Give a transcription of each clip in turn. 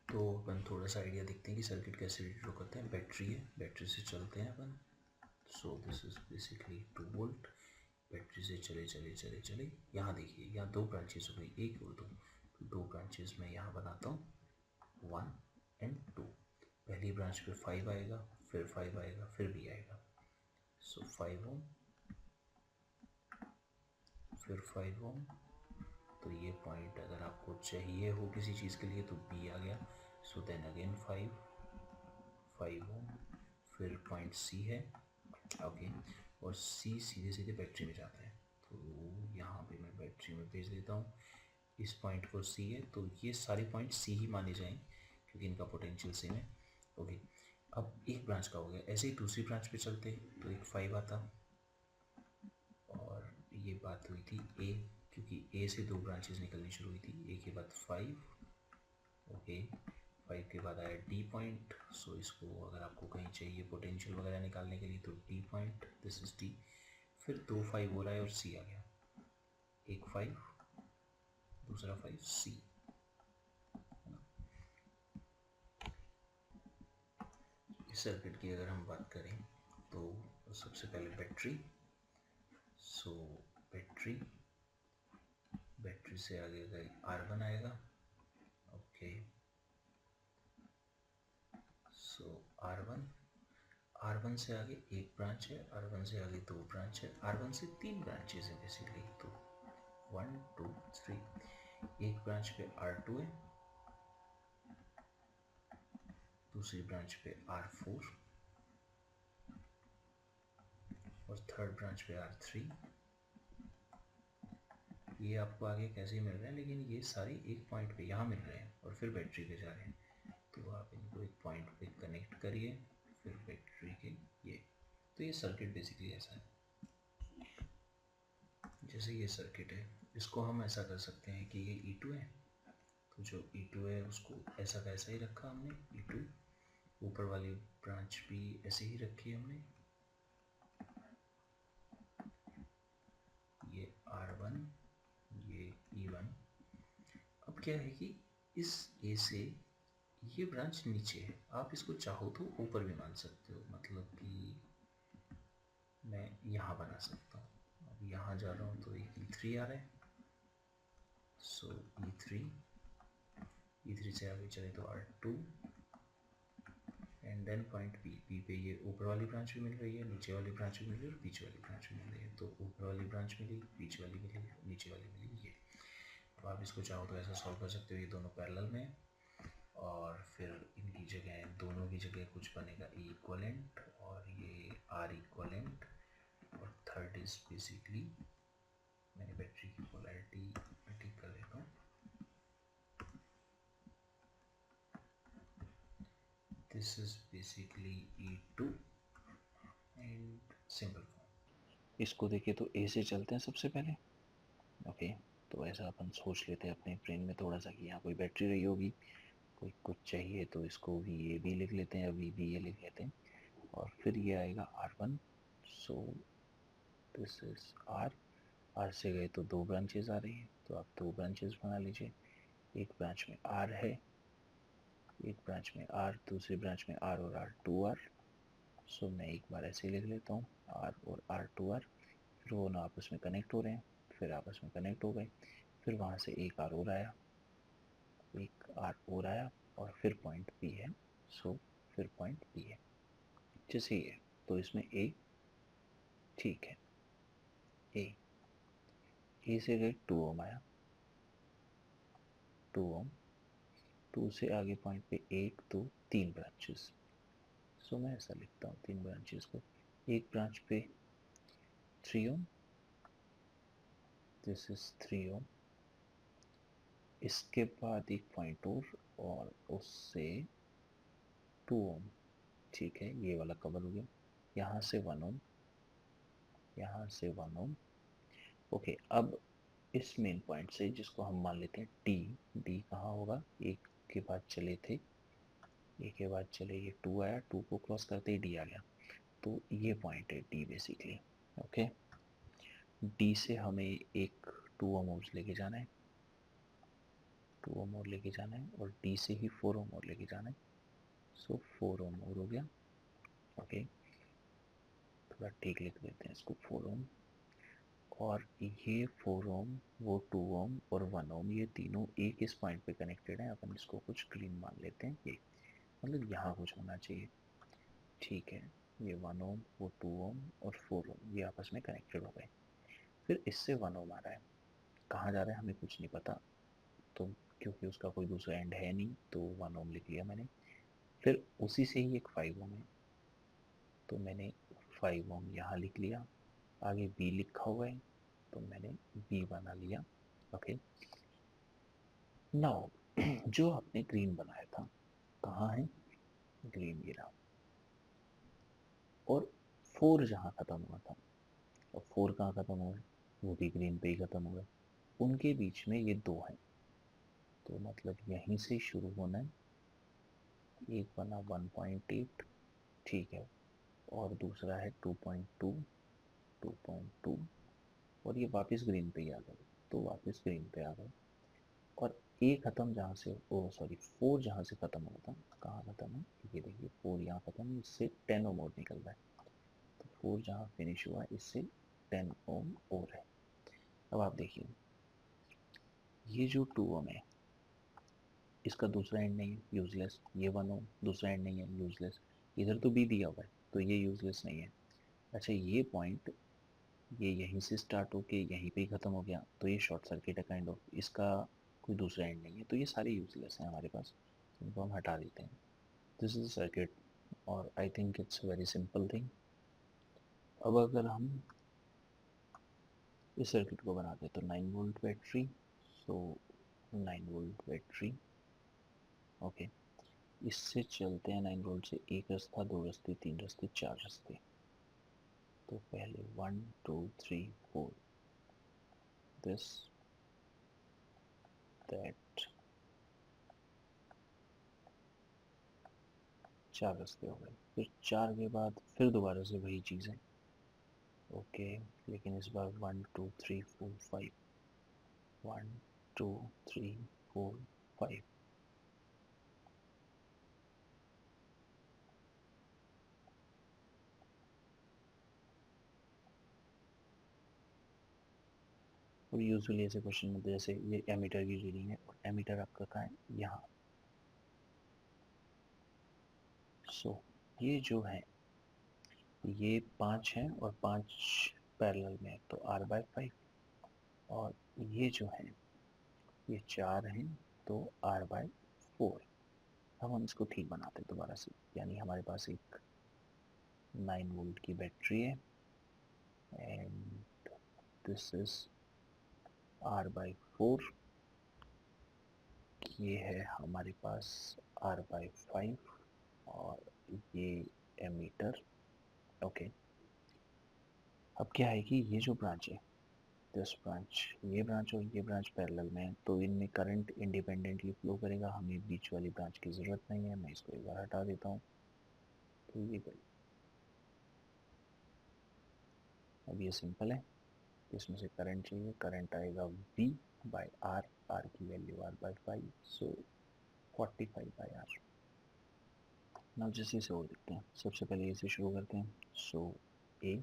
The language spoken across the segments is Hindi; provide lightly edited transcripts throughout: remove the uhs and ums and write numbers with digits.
तो अपन थोड़ा सा आइडिया देखते हैं कि सर्किट कैसे ड्रॉ करते हैं। बैटरी है, बैटरी से चलते हैं अपन। So this is basically 2 volt. Battery से चले चले चले चले, यहाँ देखिए, यहाँ 2 ब्रांचेस हो गई, एक और 2, तो 2 ब्रांचेस मैं यहाँ बनाता हूँ, 1 एंड 2। पहली ब्रांच पे 5 आएगा, फिर 5 आएगा, फिर भी आएगा। सो 5 ओम, फिर 5 ओम। तो ये पॉइंट अगर आपको चाहिए हो किसी चीज़ के लिए तो बी आ गया। सो देन अगेन 5 ओम, फिर पॉइंट सी है, ओके। और सी सीधे सीधे बैटरी में जाता है, तो यहाँ पे मैं बैटरी में भेज देता हूँ। इस पॉइंट को सी है, तो ये सारे पॉइंट सी ही माने जाएं क्योंकि इनका पोटेंशियल सेम है, ओके। अब एक ब्रांच का हो गया, ऐसे ही दूसरी ब्रांच पे चलते तो एक 5 आता, और ये बात हुई थी ए, क्योंकि ए से 2 ब्रांचेस निकलनी शुरू हुई थी, ए के बाद 5, ओके। 5 के बाद आया डी पॉइंट। सो इसको अगर आपको कहीं चाहिए पोटेंशियल वगैरह निकालने के लिए तो D point, this is D. फिर 2 5 हो रहा है और सी आ गया, एक 5, दूसरा 5, सी। इस सर्किट की अगर हम बात करें तो सबसे पहले बैटरी। सो बैटरी, बैटरी से आगे गए R1 आएगा, ओके। सो R1 से आगे एक ब्रांच है, R1 से आगे 2 ब्रांच है, R1 से 3 ब्रांचेस है बेसिकली, तो 1 2 3। एक ब्रांच पे R2 है, दूसरी ब्रांच पे R4 और थर्ड ब्रांच पे R3। ये आपको आगे कैसे मिल रहे हैं, लेकिन ये सारे एक पॉइंट पे यहाँ मिल रहे हैं और फिर बैटरी पे जा रहे हैं, तो आप इनको एक पॉइंट पे कनेक्ट करिए, फिर बैटरी के ये। तो ये सर्किट बेसिकली ऐसा है। जैसे ये सर्किट है, इसको हम ऐसा कर सकते हैं कि ये E2 है, तो जो E2 है उसको ऐसा का ऐसा ही रखा हमने, E2। ऊपर वाली ब्रांच भी ऐसे ही रखी हमने, ये R1, ये E1। अब क्या है कि इस A से ये ब्रांच नीचे है, आप इसको चाहो तो ऊपर भी मान सकते हो, मतलब कि मैं यहाँ बना सकता हूँ। अब यहाँ जा रहा हूँ तो एक E3 आ रहा है, सो E3 से आगे चले तो R2 and then point B पे ये ऊपर वाली ब्रांच भी मिल रही है, नीचे वाली ब्रांच भी मिल रही है और पीछे वाली ब्रांच भी मिल रही है। तो ऊपर वाली ब्रांच मिली, पीछे वाली मिली, नीचे वाली मिली, ये। तो आप इसको चाहो तो ऐसा सॉल्व कर सकते हो, ये दोनों पैरेलल में, और फिर इनकी जगह, दोनों की जगह कुछ बनेगा E इक्वलेंट और ये R इक्वलेंट, और थर्ड इज बेसिकली, मैंने बैटरी की पोलैरिटी ठीक कर लेता हूँ, this is basically E2 and simple form. इसको देखिए तो ए से चलते हैं सबसे पहले, ओके। तो ऐसा अपन सोच लेते हैं अपने ब्रेन में थोड़ा सा कि यहाँ कोई बैटरी रही होगी, कोई कुछ चाहिए तो इसको भी ए बी लिख लेते हैं, अभी बी ए लिख लेते हैं, और फिर ये आएगा R1। So this is R से गए तो 2 ब्रांचेस आ रही हैं, तो आप 2 ब्रांचेस बना लीजिए। एक ब्रांच में R है, एक ब्रांच में R, दूसरी ब्रांच में R और R2R। सो मैं एक बार ऐसे लिख लेता हूँ, R और R2R। फिर वो ना आपस में कनेक्ट हो रहे हैं, फिर आपस में कनेक्ट हो गए, फिर वहाँ से एक R और आया, एक R और आया, और फिर पॉइंट P है। सो फिर पॉइंट P है, जैसे ये, तो इसमें A ठीक है, A से गए 2 ओम आया, 2 ओम, 2 से आगे पॉइंट पे 1 2 3 ब्रांचेस। सो मैं ऐसा लिखता हूँ 3 ब्रांचेस को, एक ब्रांच पे 3 ओम, दिस इज 3 ओम। इसके बाद एक पॉइंट और उससे 2 ओम, ठीक है, ये वाला कवर हो गया। यहाँ से 1 ओम, यहाँ से 1 ओम, ओके। अब इस मेन पॉइंट से, जिसको हम मान लेते हैं डी, डी कहाँ होगा, एक के बाद चले थे, एक के बाद चले, ये 2 आया, 2 को क्रॉस करते ही डी आ गया, तो ये पॉइंट है डी बेसिकली, ओके। डी से हमें एक 2 ओम लेके जाना है, 2 ओम और लेके जाना है और डी से ही 4 ओम और लेके जाना है, सो 4 ओम और हो गया। ओके, थोड़ा ठीक लिख देते हैं इसको, 4 ओम, और ये 4 ओम, वो 2 ओम और 1 ओम, ये तीनों एक इस पॉइंट पे कनेक्टेड है। अपन इसको कुछ ग्रीन मान लेते हैं, ये मतलब यहाँ कुछ होना चाहिए। ठीक है, ये 1 ओम, वो 2 ओम और 4 ओम ये आपस में कनेक्टेड हो गए। फिर इससे 1 ओम आ रहा है, कहाँ जा रहा है हमें कुछ नहीं पता, तो क्योंकि उसका कोई दूसरा एंड है नहीं तो 1 ओम लिख लिया मैंने। फिर उसी से ही एक 5 ओम है, तो मैंने 5 ओम यहाँ लिख लिया। आगे बी लिखा हुआ है तो मैंने बी बना लिया। ओके, नाउ जो आपने ग्रीन बनाया था कहाँ है, ग्रीन ये रहा, और 4 जहाँ खत्म हुआ था, और 4 कहाँ खत्म हुआ है, वो भी ग्रीन पे ही खत्म हुआ है। उनके बीच में ये 2 है, तो मतलब यहीं से शुरू होना है। एक बना 1.8, ठीक है, और दूसरा है 2.2, 2.2, और ये वापस ग्रीन पे ही आ गए, तो वापस ग्रीन पे आ गए। और ए खत्म जहाँ से, ओ सॉरी 4 जहाँ से खत्म हुआ था, कहाँ खत्म है, ये देखिए 4 यहाँ खत्म है, इससे 10 ओम और निकल रहा है, तो 4 जहाँ फिनिश हुआ इससे 10 ओम और है। अब आप देखिए ये जो 2 ओम है इसका दूसरा एंड नहीं है, यूजलेस। ये 1 ओम दूसरा एंड नहीं है, यूजलेस। इधर तो बी दिया हुआ है तो ये यूजलेस नहीं है। अच्छा, ये पॉइंट ये यहीं से स्टार्ट होके यहीं पे ही ख़त्म हो गया, तो ये शॉर्ट सर्किट है काइंड ऑफ, इसका कोई दूसरा एंड नहीं है, तो ये सारे यूजलेस हैं हमारे पास, इनको हम हटा देते हैं। दिस इज सर्किट, और I think it's very simple thing. अब अगर हम इस सर्किट को बनाते तो 9 वोल्ट बैटरी, सो 9 वोल्ट बैटरी। ओके, इससे चलते हैं 9 वोल्ट से एक रास्ता, दो रास्ते, तीन रास्ते, चार रास्ते। तो पहले 1 2 3 4, दिस दैट, 4 रास्ते हो गए। फिर 4 के बाद फिर दोबारा से वही चीज़ है। ओके, लेकिन इस बार 1 2 3 4 5, 1 2 3 4 5। और यूजुअली ऐसे क्वेश्चन में जैसे ये एमीटर की रीडिंग है, और एमीटर आपका कहाँ है, यहाँ। सो ये जो है ये 5 है और 5 पैरेलल में है, तो R/5। और ये जो है ये 4 हैं, तो R/4। अब हम इसको ठीक बनाते हैं दोबारा से, यानी हमारे पास एक 9 वोल्ट की बैटरी है, एंड दिस इज R/4। ये है हमारे पास R/5, और ये एमीटर। ओके, अब क्या है कि ये जो ब्रांच है, दिस ब्रांच, ये ब्रांच और ये ब्रांच पैरेलल में है, तो इनमें करंट इंडिपेंडेंटली फ्लो करेगा, हमें बीच वाली ब्रांच की ज़रूरत नहीं है। मैं इसको एक बार हटा देता हूँ, तो ये गई। अब ये सिंपल है, इसमें से करंट चाहिए, करंट आएगा V/R, R की वैल्यू R/5, सो 45/R। नाउ जैसे इसे और देखते हैं, सबसे पहले इसे शुरू करते हैं। सो ए,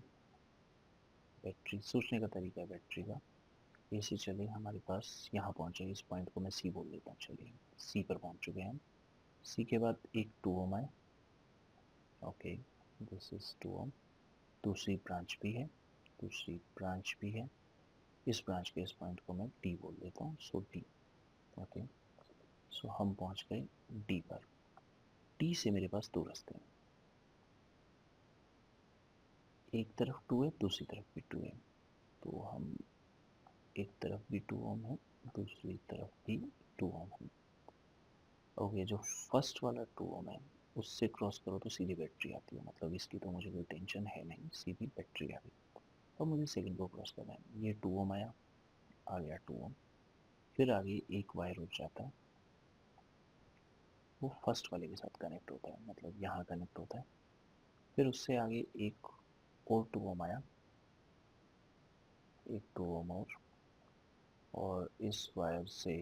बैटरी, सोचने का तरीका है बैटरी का, ए से चले हमारे पास यहाँ पहुँचे, इस पॉइंट को मैं सी बोल देता हूँ, चलिए सी पर पहुँच चुके हैं हम। सी के बाद एक 2 ओम है, ओके, दिस इज 2 ओम। दूसरी ब्रांच भी है, दूसरी ब्रांच भी है, इस ब्रांच के इस पॉइंट को मैं डी बोल देता हूँ, सो डी। ओके, सो हम पहुँच गए डी पर। डी से मेरे पास दो रास्ते हैं, एक तरफ 2 है, दूसरी तरफ भी 2 है, तो हम एक तरफ भी 2 ओम है, दूसरी तरफ भी 2 ओम है। ओके, जो फर्स्ट वाला 2 ओम है उससे क्रॉस करो तो सीधी बैटरी आती है, मतलब इसकी तो मुझे कोई टेंशन है नहीं, सीधी बैटरी आ गई। अब मुझे सेकंड को क्रॉस करना है, ये 2 ओम आया, आ गया 2 ओम। फिर आगे एक वायर उठ जाता है, वो फर्स्ट वाले के साथ कनेक्ट होता है, मतलब यहाँ कनेक्ट होता है। फिर उससे आगे एक और 2 ओम आया, एक 2 ओम और इस वायर से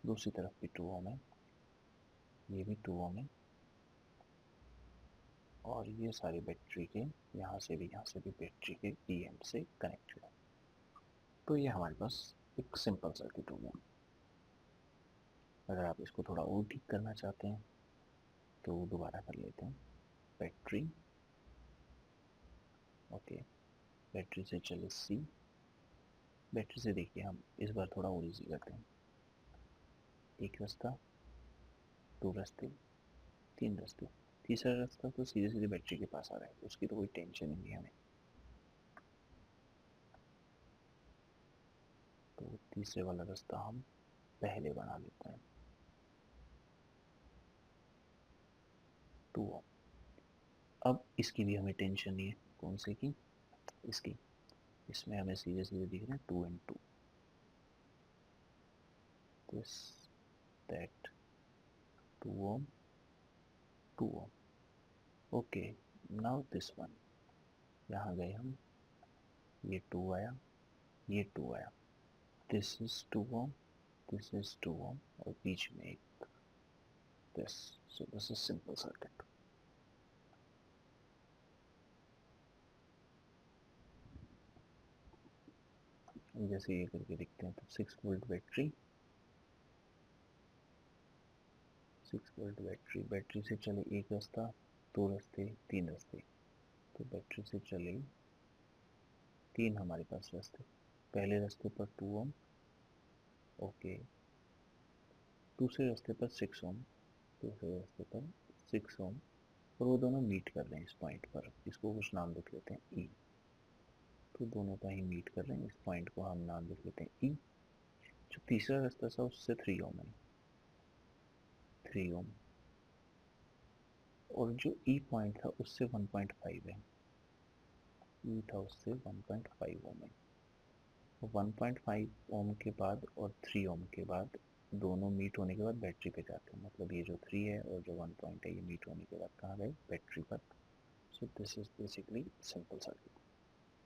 दूसरी तरफ भी 2 ओम है, ये भी 2 ओम है, और ये सारी बैटरी के यहाँ से भी बैटरी के EM से कनेक्टेड है। तो ये हमारे पास एक सिंपल सर्किट हो गया। अगर आप इसको थोड़ा और ठीक करना चाहते हैं तो दोबारा कर लेते हैं। बैटरी, ओके, बैटरी से चले C, बैटरी से देखिए हम इस बार थोड़ा और इजी करते हैं। एक रास्ता, 2 रास्ते, 3 रास्ते, तीसरा रास्ता तो सीधे सीधे बैटरी के पास आ रहा है, उसकी तो कोई टेंशन ही नहीं हमें। तो तीसरे वाला रास्ता हम पहले बना लेते हैं, 2 ओम। अब इसकी भी हमें टेंशन नहीं है, कौन से की, इसकी। इसमें हमें सीधे सीधे दिख रहे हैं 2 and 2, this, that, 2 ohm, 2 ohm, okay. Now this one, यहाँ गए हम, ये 2 आया, ये 2 आया, this is 2 ohm, this is 2 ohm, और बीच में एक this. So this is simple circuit. जैसे ये करके देखते हैं तो 6 volt battery, 6 volt battery, battery से चले एक रास्ता, 2 रास्ते, 3 रास्ते। तो बैटरी से चले 3 हमारे पास रास्ते। पहले रास्ते पर 2 ओम, ओके, दूसरे रास्ते पर 6 ओम, दूसरे रास्ते पर 6 ओम, और वो दोनों मीट कर रहे हैं इस पॉइंट पर। इसको कुछ नाम लिख लेते हैं E। तो दोनों का ही मीट कर रहे हैं, इस पॉइंट को हम नाम लिख लेते हैं E। जो तीसरा रास्ता था उससे 3 ओम है, 3 ओम, और जो E पॉइंट था उससे 1.5 है, E था उससे 1.5 ओम है। 1.5 ओम के बाद और 3 ओम के बाद, दोनों मीट होने के बाद बैटरी पे जाते हैं। मतलब ये जो 3 है और जो 1 पॉइंट है, ये मीट होने के बाद कहाँ गए, बैटरी पर। सो this is basically simple circuit.